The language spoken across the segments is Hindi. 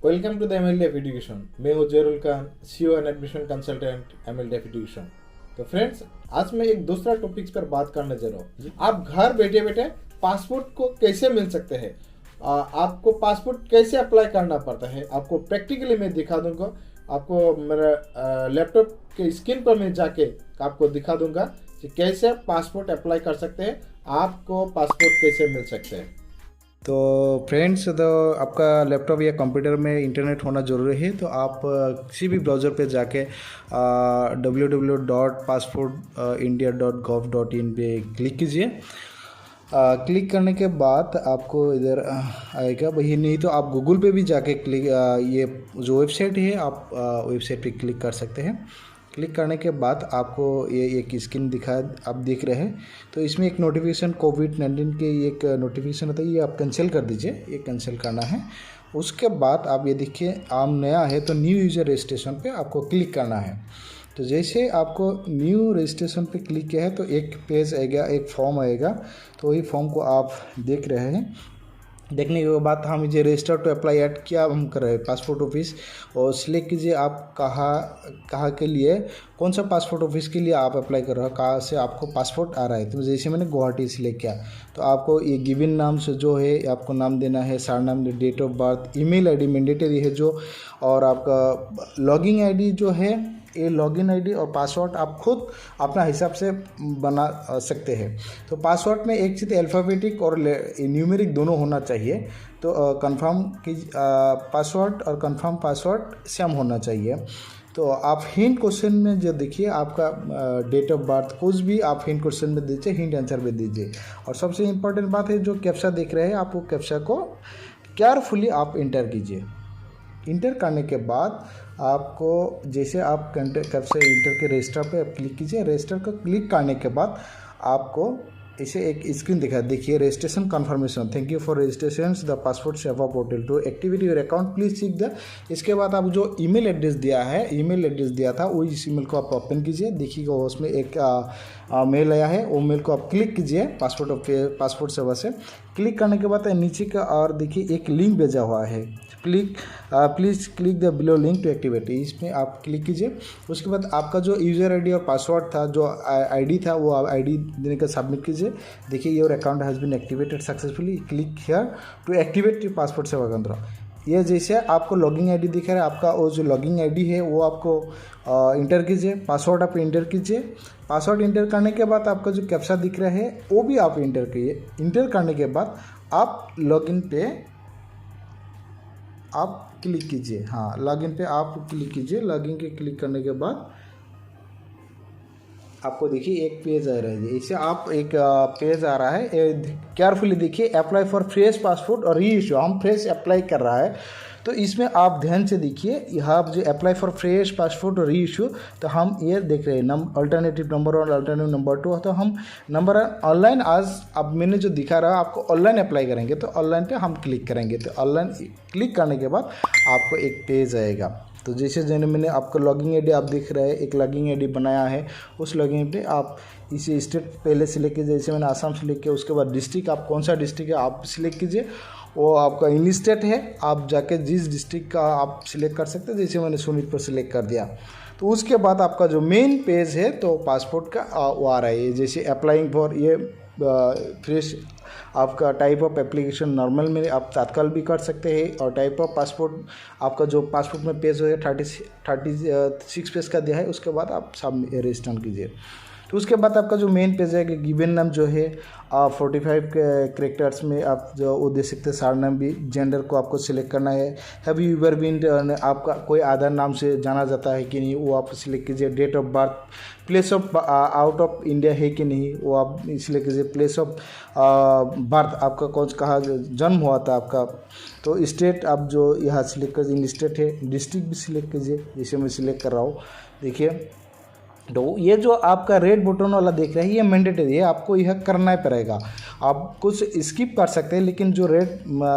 Welcome to the MLDF education. मैं हूं Jairul Khan, CEO and admission consultant MLDF education. तो फ्रेंड्स, आज मैं एक दूसरा टॉपिक्स पर बात करने जा रहा हूँ। आप घर बैठे बैठे पासपोर्ट को कैसे मिल सकते हैं, आपको पासपोर्ट कैसे अप्लाई करना पड़ता है, आपको प्रैक्टिकली मैं दिखा दूंगा। आपको मेरा लैपटॉप के स्क्रीन पर मैं जाके आपको दिखा दूंगा कि कैसे पासपोर्ट अप्लाई कर सकते हैं, आपको पासपोर्ट कैसे मिल सकते हैं। तो फ्रेंड्स, तो आपका लैपटॉप या कंप्यूटर में इंटरनेट होना ज़रूरी है। तो आप किसी भी ब्राउज़र पे जाके www.passportindia.gov.in पे क्लिक कीजिए। क्लिक करने के बाद आपको इधर आएगा भाई, नहीं तो आप गूगल पे भी जाके क्लिक ये जो वेबसाइट है आप वेबसाइट पे क्लिक कर सकते हैं। क्लिक करने के बाद आपको ये एक स्क्रीन आप देख रहे हैं। तो इसमें एक नोटिफिकेशन कोविड-19 के एक नोटिफिकेशन होता है, ये आप कैंसिल कर दीजिए। ये कैंसिल करना है। उसके बाद आप ये देखिए, आप नया है तो न्यू यूज़र रजिस्ट्रेशन पे आपको क्लिक करना है। तो जैसे आपको न्यू रजिस्ट्रेशन पे क्लिक किया है तो एक पेज आएगा, एक फॉर्म आएगा। तो वही फॉर्म को आप देख रहे हैं। देखने के बाद हम मुझे रजिस्टर टू अप्लाई एट क्या हम कर रहे हैं, पासपोर्ट ऑफिस, और सिलेक्ट कीजिए आप कहाँ के लिए, कौन सा पासपोर्ट ऑफिस के लिए आप अप्लाई कर रहे हो, कहाँ से आपको पासपोर्ट आ रहा है। तो जैसे मैंने गुवाहाटी सिलेक्ट किया, तो आपको ये गिवन नाम से जो है आपको नाम देना है, surname, date of birth, email ID mandatory है जो, और आपका लॉगिन आईडी जो है, ये लॉगिन आईडी और पासवर्ड आप खुद अपना हिसाब से बना सकते हैं। तो पासवर्ड में एक चीज़ अल्फ़ाबेटिक और न्यूमेरिक दोनों होना चाहिए। तो कंफर्म की पासवर्ड और कंफर्म पासवर्ड सेम होना चाहिए। तो आप हिंट क्वेश्चन में जो देखिए, आपका डेट ऑफ बर्थ कुछ भी आप हिंट क्वेश्चन में दीजिए, हिंट आंसर में दीजिए। और सबसे इम्पोर्टेंट बात है, जो कैप्चा देख रहे हैं आप, वो कैप्चा को केयरफुली आप इंटर कीजिए। इंटर करने के बाद आपको जैसे आप कैप्चा इंटर के रजिस्टर पे आप क्लिक कीजिए। रजिस्टर को क्लिक करने के बाद आपको इसे एक स्क्रीन दिखा, देखिए registration confirmation, thank you for registration the passport Seva portal to activate your account please check the. इसके बाद आप जो ईमेल एड्रेस दिया है, ईमेल एड्रेस दिया था, वो इस ईमेल को आप ओपन कीजिए। देखिएगा उसमें एक मेल आया है, वो मेल को आप क्लिक कीजिए। पासपोर्ट सेवा से क्लिक करने के बाद नीचे का और देखिए एक लिंक भेजा हुआ है, please click the below link to activate, इसमें आप क्लिक कीजिए। उसके बाद आपका जो यूज़र आईडी और पासवर्ड था, जो आईडी था, वो आप आईडी देने का सबमिट कीजिए। देखिए your account has been activated successfully, click here to activate your passport Seva Kendra. ये जैसे आपको लॉगिन आईडी दिख रहा है, आपका वो जो लॉगिन आईडी है वो आपको इंटर कीजिए। पासवर्ड आप इंटर कीजिए। पासवर्ड इंटर करने के बाद आपका जो कैप्चा दिख रहा है वो भी आप इंटर कीजिए। इंटर करने के बाद आप लॉगिन पे आप क्लिक कीजिए। हाँ, लॉगिन पे आप क्लिक कीजिए। लॉगिन के क्लिक करने के बाद आपको देखिए एक पेज आ रहा है। इसे आप एक पेज आ रहा है, केयरफुली देखिए, अप्लाई फॉर फ्रेश पासपोर्ट और री इशू, हम फ्रेश अप्लाई कर रहा है। तो इसमें आप ध्यान से देखिए, यहाँ जो अप्लाई फॉर फ्रेश पासपोर्ट और री इशू, तो हम ये देख रहे हैं अल्टरनेटिव नंबर 1, अल्टरनेटिव नंबर 2। तो हम नंबर ऑनलाइन, आज अब मैंने जो दिखा रहा है आपको ऑनलाइन अप्लाई करेंगे, तो ऑनलाइन पे हम क्लिक करेंगे। तो ऑनलाइन क्लिक करने के बाद आपको एक पेज आएगा। तो जैसे मैंने आपका लॉगिन आईडी आप देख रहे हैं, एक लॉगिन आईडी बनाया है। उस लॉगिन पे आप इसे स्टेट पहले सिलेक्ट कीजिए। जैसे मैंने आसाम सिलेक्ट किया, उसके बाद डिस्ट्रिक्ट, आप कौन सा डिस्ट्रिक्ट है आप सिलेक्ट कीजिए। वो आपका इन स्टेट है, आप जाके जिस डिस्ट्रिक्ट का आप सिलेक्ट कर सकते हैं। जैसे मैंने सोनीतपुर सिलेक्ट कर दिया। तो उसके बाद आपका जो मेन पेज है तो पासपोर्ट का वो आ रहा है। जैसे अप्लाइंग फॉर ये फ्रेश, आपका टाइप ऑफ एप्लीकेशन नॉर्मल में आप तत्काल भी कर सकते हैं, और टाइप ऑफ पासपोर्ट आपका जो पासपोर्ट में पेज हो 36 पेज का दिया है। उसके बाद आप सब रजिस्टर कीजिए। तो उसके बाद आपका जो मेन पेज है कि गिवन नाम जो है 45 कैरेक्टर्स में आप जो वो दे सकते हैं। सरनाम भी, जेंडर को आपको सिलेक्ट करना है। हैव यू एवर बीन, आपका कोई आधार नाम से जाना जाता है कि नहीं, वो आप सिलेक्ट कीजिए। Date of birth, place of out of India है कि नहीं, वो आप सिलेक्ट कीजिए। प्लेस ऑफ बर्थ, आपका कौन कहाँ जन्म हुआ था आपका। तो स्टेट आप जो यहाँ सिलेक्ट कीजिए, इन स्टेट है। डिस्ट्रिक्ट भी सिलेक्ट कीजिए, जैसे मैं सिलेक्ट कर रहा हूँ। देखिए तो ये जो आपका रेड बटन वाला देख रहे हैं ये मैंडेटरी है, आपको यह करना ही पड़ेगा। आप कुछ स्किप कर सकते हैं लेकिन जो रेड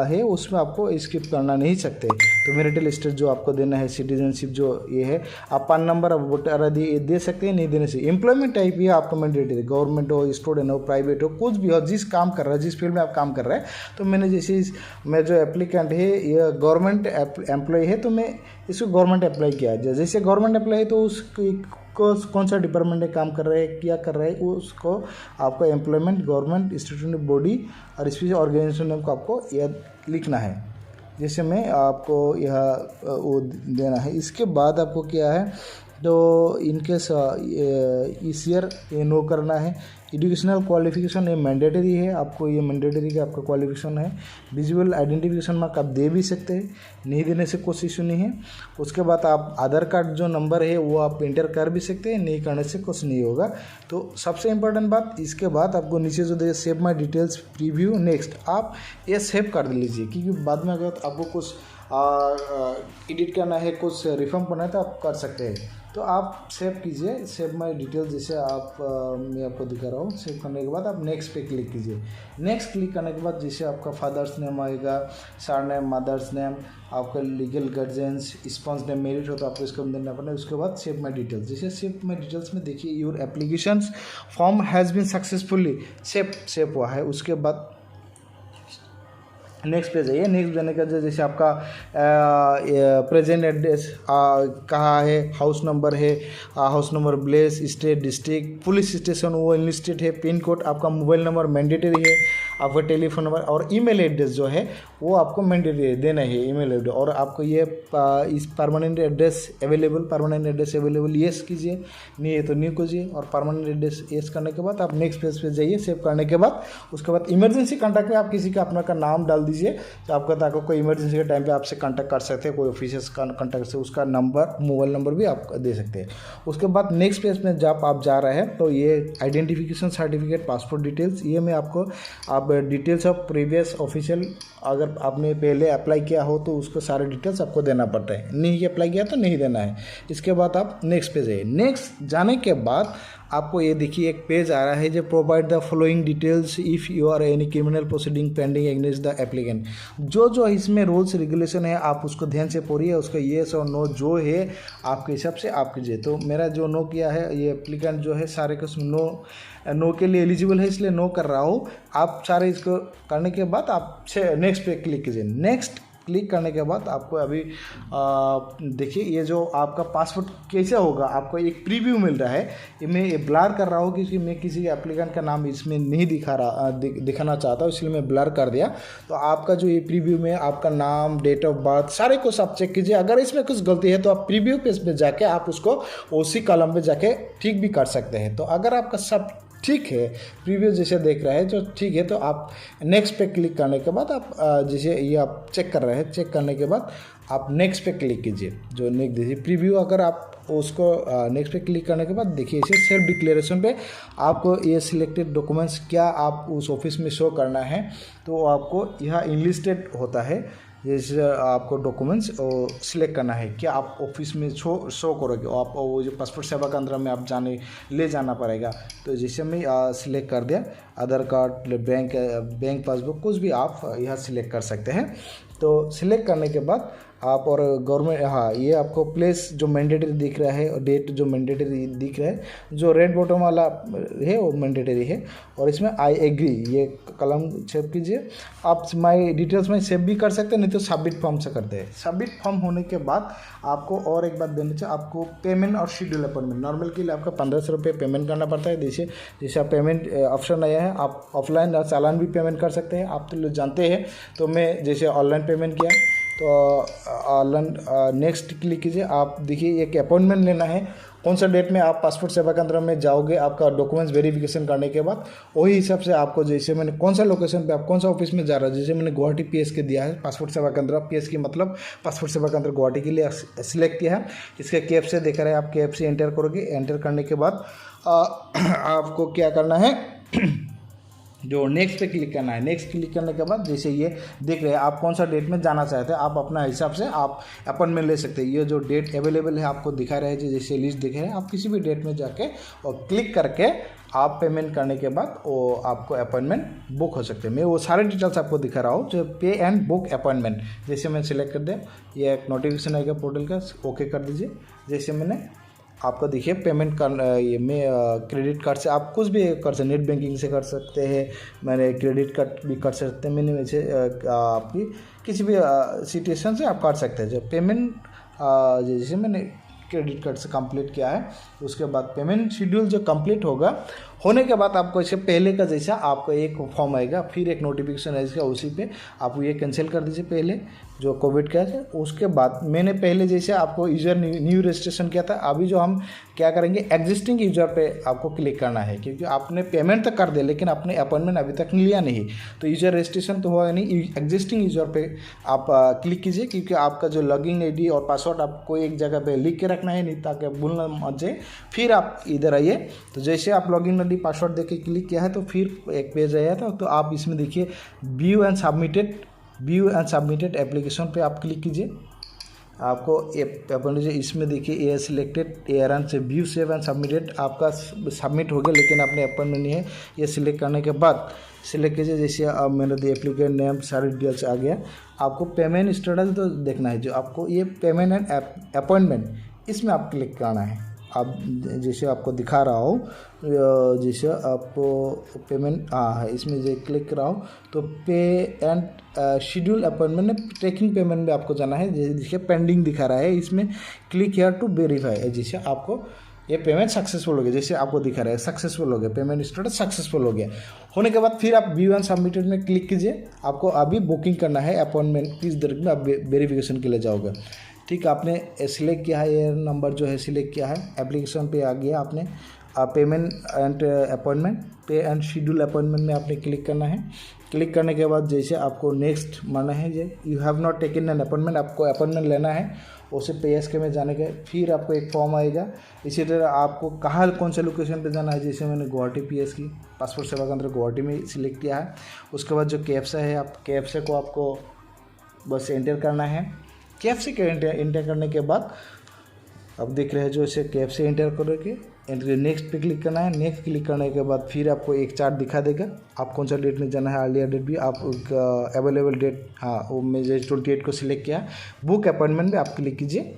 है उसमें आपको स्किप करना नहीं सकते। तो मैरिटल स्टेटस जो आपको देना है, सिटीजनशिप जो ये है, आप पान नंबर अब वोटर दे सकते हैं, नहीं देने से। एम्प्लॉयमेंट टाइप ये आपका मैंडेटरी, गवर्नमेंट हो, स्टूडेंट हो, प्राइवेट हो, कुछ भी हो, जिस काम कर रहा है, जिस फील्ड में आप काम कर रहे हैं। तो मैंने जैसे मैं जो एप्लीकेंट है ये गवर्नमेंट एम्प्लॉय है तो मैं इसको गवर्नमेंट अप्लाई किया। जैसे गवर्नमेंट अप्लाई है तो उसको कौन सा डिपार्टमेंट में काम कर रहे हैं, क्या कर रहे हैं, उसको आपको एम्प्लॉयमेंट, गवर्नमेंट, स्टूडेंट बॉडी और स्पेशल ऑर्गेनाइजेशन नेम को आपको यह लिखना है। जैसे मैं आपको यह वो देना है। इसके बाद आपको क्या है, तो इनकेस इस ईयर ये नो करना है। एजुकेशनल क्वालिफिकेशन ये मैंडेटरी है, आपको ये मैंडेटरी का आपका क्वालिफिकेशन है। विजुअल आइडेंटिफिकेशन मार्क आप दे भी सकते हैं, नहीं देने से कोई इशू नहीं है। उसके बाद आप आधार कार्ड जो नंबर है वो आप इंटर कर भी सकते हैं, नहीं करने से कुछ नहीं होगा। तो सबसे इम्पोर्टेंट बात, इसके बाद आपको नीचे जो दे save my details preview next, आप ये सेव कर लीजिए, क्योंकि बाद में अगर आपको कुछ एडिट करना है, कुछ रिफॉर्म करना है तो आप कर सकते हैं। तो आप सेव कीजिए, सेव माई डिटेल, जैसे आप मैं आपको दिखा रहा हूँ। सेव करने के बाद आप नेक्स्ट पे क्लिक कीजिए। नेक्स्ट क्लिक करने के बाद जैसे आपका फादर्स नेम आएगा, सर नेम, मदर्स नेम, आपका legal guardians, spouse name married हो तो आपको इसको देना पड़ेगा। उसके बाद सेव माई डिटेल्स, जैसे सेव माई डिटेल्स में देखिए your application form has been successfully save हुआ है। उसके बाद नेक्स्ट पेज है। ये नेक्स्ट देने का जैसे आपका प्रेजेंट एड्रेस कहाँ है, हाउस नंबर है, house number, place, state, district, police station वो इनलिस्टेड है, पिन कोड, आपका मोबाइल नंबर मैंडेटरी है, आपका टेलीफोन नंबर और ईमेल एड्रेस जो है वो आपको मैंडेटरी देना है, ईमेल एड्रेस। और आपको ये इस परमानेंट एड्रेस अवेलेबल येस कीजिए, नहीं है तो नहीं कीजिए। और परमानेंट एड्रेस येस करने के बाद आप नेक्स्ट पेज पे जाइए। सेव करने के बाद उसके बाद इमरजेंसी कॉन्टैक्ट में आप किसी का अपना का नाम डाल दीजिए, तो आपका ताकि कोई इमरजेंसी के टाइम पे आपसे कांटेक्ट कर सकते हैं, कोई ऑफिसर्स का कॉन्टैक्ट से उसका नंबर, मोबाइल नंबर भी आप दे सकते हैं। उसके बाद नेक्स्ट पेज में जब आप जा रहे हैं तो ये आइडेंटिफिकेशन सर्टिफिकेट, पासपोर्ट डिटेल्स, ये मैं आपको आप डिटेल्स ऑफ प्रीवियस ऑफिशियल, अगर आपने पहले अप्लाई किया हो तो उसको सारे डिटेल्स आपको देना पड़ता है, नहीं अप्लाई किया तो नहीं देना है। इसके बाद आप नेक्स्ट पेज है। नेक्स्ट जाने के बाद आपको ये देखिए एक पेज आ रहा है जो provide the following details if you are any criminal proceeding pending against the applicant. जो इसमें रूल्स रेगुलेशन है आप उसको ध्यान से पढ़िए, उसका येस और नो जो है आपके हिसाब से आप कीजिए। तो मेरा जो नो किया है, ये एप्लीकेंट जो है सारे को नो के लिए एलिजिबल है, इसलिए नो कर रहा हूँ। आप सारे इसको करने के बाद आप नेक्स्ट पे क्लिक कीजिए। नेक्स्ट क्लिक करने के बाद आपको अभी देखिए ये जो आपका पासवर्ड कैसे होगा, आपको एक प्रीव्यू मिल रहा है। ये मैं ये ब्लर कर रहा हूँ क्योंकि मैं किसी एप्लीकेंट का नाम इसमें नहीं दिखाना चाहता हूँ, इसलिए मैं ब्लर कर दिया। तो आपका जो ये प्रीव्यू में आपका नाम, डेट ऑफ बर्थ सारे कुछ आप चेक कीजिए। अगर इसमें कुछ गलती है तो आप प्रीव्यू पेज पे जाके आप उसको उसी कॉलम पे जाके ठीक भी कर सकते हैं। तो अगर आपका सब ठीक है, प्रीव्यू जैसे देख रहे हैं जो ठीक है, तो आप नेक्स्ट पे क्लिक करने के बाद आप जैसे ये आप चेक कर रहे हैं, चेक करने के बाद आप नेक्स्ट पे क्लिक कीजिए। जो नेक्स्ट दीजिए प्रीव्यू, अगर आप उसको नेक्स्ट पे क्लिक करने के बाद देखिए इसे सेल्फ डिक्लेरेशन पे आपको ये सिलेक्टेड डॉक्यूमेंट्स क्या आप उस ऑफिस में शो करना है, तो आपको यहाँ इनलिस्टेड होता है। जैसे आपको डॉक्यूमेंट्स सिलेक्ट करना है, क्या आप ऑफिस में शो करोगे, आप वो जो पासपोर्ट सेवा केंद्र में आप ले जाना पड़ेगा। तो जैसे मैं सिलेक्ट कर दिया, आधार कार्ड, बैंक पासबुक, कुछ भी आप यहाँ सिलेक्ट कर सकते हैं। तो सिलेक्ट करने के बाद आप और गवर्नमेंट, हाँ ये आपको प्लेस जो मैंडेटरी दिख रहा है और डेट जो मैंडेटरी दिख रहा है, जो रेड बॉटम वाला है वो मैंडेटरी है। और इसमें आई एग्री ये कलम सेव कीजिए। आप माई डिटेल्स में सेव भी कर सकते हैं, नहीं तो सबमिट फॉर्म से करते हैं। सबमिट फॉर्म होने के बाद आपको और एक बात देनी चाहिए, आपको पेमेंट और शेड्यूल अपॉइंटमेंट, नॉर्मल के लिए आपका 1500 रुपये पेमेंट करना पड़ता है। जैसे आप पेमेंट ऑप्शन आया है, आप ऑफलाइन या चालान भी पेमेंट कर सकते हैं, आप तो लोग जानते हैं। तो मैं जैसे ऑनलाइन पेमेंट किया तो ऑनलाइन नेक्स्ट क्लिक कीजिए। आप देखिए एक अपॉइंटमेंट लेना है, कौन सा डेट में आप पासपोर्ट सेवा केंद्र में जाओगे, आपका डॉक्यूमेंट्स वेरिफिकेशन करने के बाद वही हिसाब से आपको, जैसे मैंने कौन सा लोकेशन पे, आप कौन सा ऑफिस में जा रहा है, जैसे मैंने गुवाहाटी पीएस के दिया है, पासपोर्ट सेवा केंद्र पीएस की मतलब पासपोर्ट सेवा केंद्र गुवाहाटी के लिए सिलेक्ट किया है। इसके कैप से देखा रहे, आप कैप से एंटर करोगे। एंटर करने के बाद आपको क्या करना है जो नेक्स्ट पे क्लिक करना है। नेक्स्ट क्लिक करने के बाद जैसे ये देख रहे हैं आप कौन सा डेट में जाना चाहते हैं, आप अपना हिसाब से आप अपॉइंटमेंट ले सकते हैं। ये जो डेट अवेलेबल है आपको दिखा रहे हैं, जैसे लिस्ट दिख रहे हैं, आप किसी भी डेट में जाके और क्लिक करके आप पेमेंट करने के बाद वो आपको अपॉइंटमेंट बुक हो सकते हैं। मैं वो सारे डिटेल्स आपको दिखा रहा हूँ, जो पे एंड बुक अपॉइंटमेंट। जैसे मैं सिलेक्ट कर दिया, ये एक नोटिफिकेशन आएगा पोर्टल का, ओके कर दीजिए। जैसे मैंने आपको देखिए पेमेंट कर ये मैं क्रेडिट कार्ड से आप कुछ भी कर सकते, नेट बैंकिंग से कर सकते हैं, मैंने क्रेडिट कार्ड भी कर सकते हैं, मैंने वैसे आपकी किसी भी सिचुएशन से आप कर सकते हैं। जब पेमेंट जैसे मैंने क्रेडिट कार्ड से कंप्लीट किया है, उसके बाद पेमेंट शेड्यूल जो कंप्लीट होने के बाद आपको इससे पहले का जैसा आपको एक फॉर्म आएगा, फिर एक नोटिफिकेशन आएगा, उसी पे आप ये कैंसिल कर दीजिए पहले जो कोविड का है। उसके बाद मैंने पहले जैसे आपको यूज़र न्यू रजिस्ट्रेशन किया था, अभी जो हम क्या करेंगे एग्जिस्टिंग यूज़र पे आपको क्लिक करना है, क्योंकि आपने पेमेंट तक कर दिया लेकिन आपने अपॉइंटमेंट अभी तक लिया नहीं, तो यूज़र रजिस्ट्रेशन तो हुआ नहीं। एग्जिस्टिंग यूज़र पे आप क्लिक कीजिए, क्योंकि आपका जो लॉगिन आईडी और पासवर्ड आपको एक जगह पे लिख के रखना है, नहीं ताकि भूलना मत जाए। फिर आप इधर आइए, तो जैसे आप लॉगिन आईडी पासवर्ड देके क्लिक किया है तो फिर एक पेज आया था, तो आप इसमें देखिए व्यू एंड सबमिटेड एप्लीकेशन पे आप क्लिक कीजिए। आपको अपन इसमें देखिए ये सिलेक्टेड एयरन से व्यू सेव एंड सबमिटेड आपका सबमिट हो गया, लेकिन आपने अपॉइंटमेंट नहीं है। ये सिलेक्ट करने के बाद सिलेक्ट कीजिए, जैसे अब मैंने दी एप्लीकेंट नेम सारे डिटेल्स आ गया। आपको पेमेंट स्टेटस तो देखना है, जो आपको ये पेमेंट एंड अपॉइंटमेंट इसमें आप क्लिक करना है। अब जैसे आपको दिखा रहा हूँ, जैसे आपको पेमेंट है इसमें जो क्लिक कर रहा हूँ, तो पे एंड शेड्यूल अपॉइंटमेंट में ट्रैकिंग पेमेंट में आपको जाना है। जैसे देखिए पेंडिंग दिखा रहा है, इसमें क्लिक हियर टू वेरीफाई, जैसे आपको ये पेमेंट सक्सेसफुल हो गया, जैसे आपको दिखा रहा है सक्सेसफुल हो गया, पेमेंट स्टेटस सक्सेसफुल हो गया। होने के बाद फिर आप व्यू एंड सबमिटेड में क्लिक कीजिए। आपको अभी बुकिंग करना है अपॉइंटमेंट, किस तारीख में आप वेरिफिकेशन के लिए जाओगे। ठीक, आपने सिलेक्ट किया है, ये नंबर जो है सिलेक्ट किया है, एप्लीकेशन पे आ गया आपने पेमेंट एंड अपॉइंटमेंट, पे एंड शेड्यूल अपॉइंटमेंट में आपने क्लिक करना है। क्लिक करने के बाद जैसे आपको नेक्स्ट माना है, ये you have not taken an appointment, आपको अपॉइंटमेंट लेना है, उसे PSK में जाने के फिर आपको एक फॉर्म आएगा। इसी तरह आपको कहाँ कौन से लोकेशन पे जाना है, जैसे मैंने गुवाहाटी PSK पासपोर्ट सेवा केंद्र गुवाहाटी में सिलेक्ट किया है। उसके बाद जो कैप्चा है, आप कैप्चा को आपको बस एंटर करना है। कैप्चा के एंटर करने के बाद अब देख रहे हैं जो इसे कैप्चा एंटर करोगे, नेक्स्ट पे क्लिक करना है। नेक्स्ट क्लिक करने के बाद फिर आपको एक चार्ट दिखा देगा, आप कौन सा डेट में जाना है, अर्लियर डेट भी आप अवेलेबल डेट, हाँ वो मैं 28 को सिलेक्ट किया। बुक अपॉइंटमेंट में आप क्लिक कीजिए,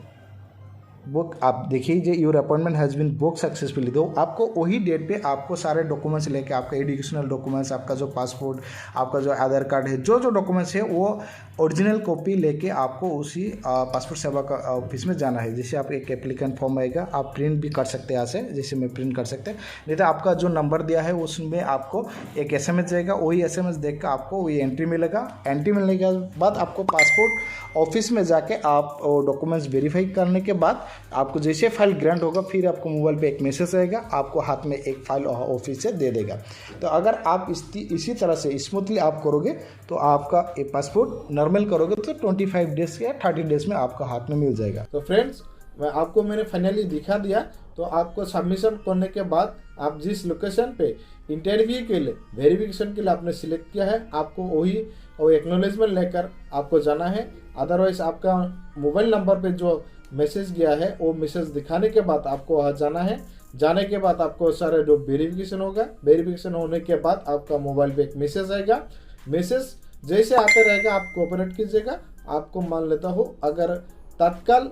बुक आप देखिए your appointment has been book successfully. तो आपको वही डेट पे आपको सारे डॉक्यूमेंट्स लेके, आपका एजुकेशनल डॉक्यूमेंट्स, आपका जो पासपोर्ट, आपका जो आधार कार्ड है, जो डॉक्यूमेंट्स है वो ओरिजिनल कॉपी लेके आपको उसी पासपोर्ट सेवा का ऑफिस में जाना है। जैसे आप एक एप्लीकेंट फॉर्म आएगा, आप प्रिंट भी कर सकते हैं यहाँ से, जैसे मैं प्रिंट कर सकते हैं, नहीं तो आपका जो नंबर दिया है उसमें आपको एक SMS जाएगा, वही SMS देख कर आपको वही एंट्री मिलेगा। एंट्री मिलने के बाद आपको पासपोर्ट ऑफिस में जाके आप डॉक्यूमेंट्स वेरीफाई करने के बाद आपको जैसे फाइल ग्रांट होगा, फिर आपको मोबाइल पे एक मैसेज आएगा, आपको हाथ में एक फाइल ऑफिस से दे देगा। तो अगर आप इसी तरह से स्मूथली आप करोगे तो आपका एक पासपोर्ट नॉर्मल करोगे तो 25 डेज या 30 डेज में आपका हाथ में मिल जाएगा। तो फ्रेंड्स, मैंने फाइनली दिखा दिया। तो आपको सबमिशन करने के बाद आप जिस लोकेशन पे इंटरव्यू के लिए वेरिफिकेशन के लिए आपने सिलेक्ट किया है, आपको वही एक्नॉलेजमेंट लेकर आपको जाना है। अदरवाइज आपका मोबाइल नंबर पे जो मैसेज गया है वो मैसेज दिखाने के बाद आपको वहाँ जाना है। जाने के बाद आपको सारे जो वेरिफिकेशन होगा, वेरिफिकेशन होने के बाद आपका मोबाइल पे एक मैसेज आएगा। मैसेज जैसे आते रहेगा आप कोऑपरेट कीजिएगा। आपको मान लेता हूँ अगर तत्काल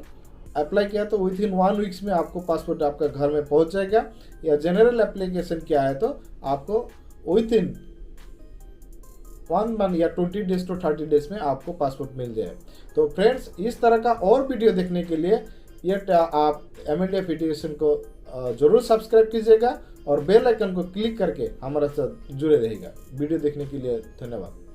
अप्लाई किया तो विद इन 1 वीक्स में आपको पासपोर्ट आपका घर में पहुंच जाएगा, या जनरल एप्लीकेशन किया है तो आपको विद इन 1 मंथ या 20 डेज टू 30 डेज में आपको पासपोर्ट मिल जाए। तो फ्रेंड्स, इस तरह का और वीडियो देखने के लिए ये आप MLDF एजुकेशन को जरूर सब्सक्राइब कीजिएगा और बेल आइकन को क्लिक करके हमारे साथ जुड़े रहेगा। वीडियो देखने के लिए धन्यवाद।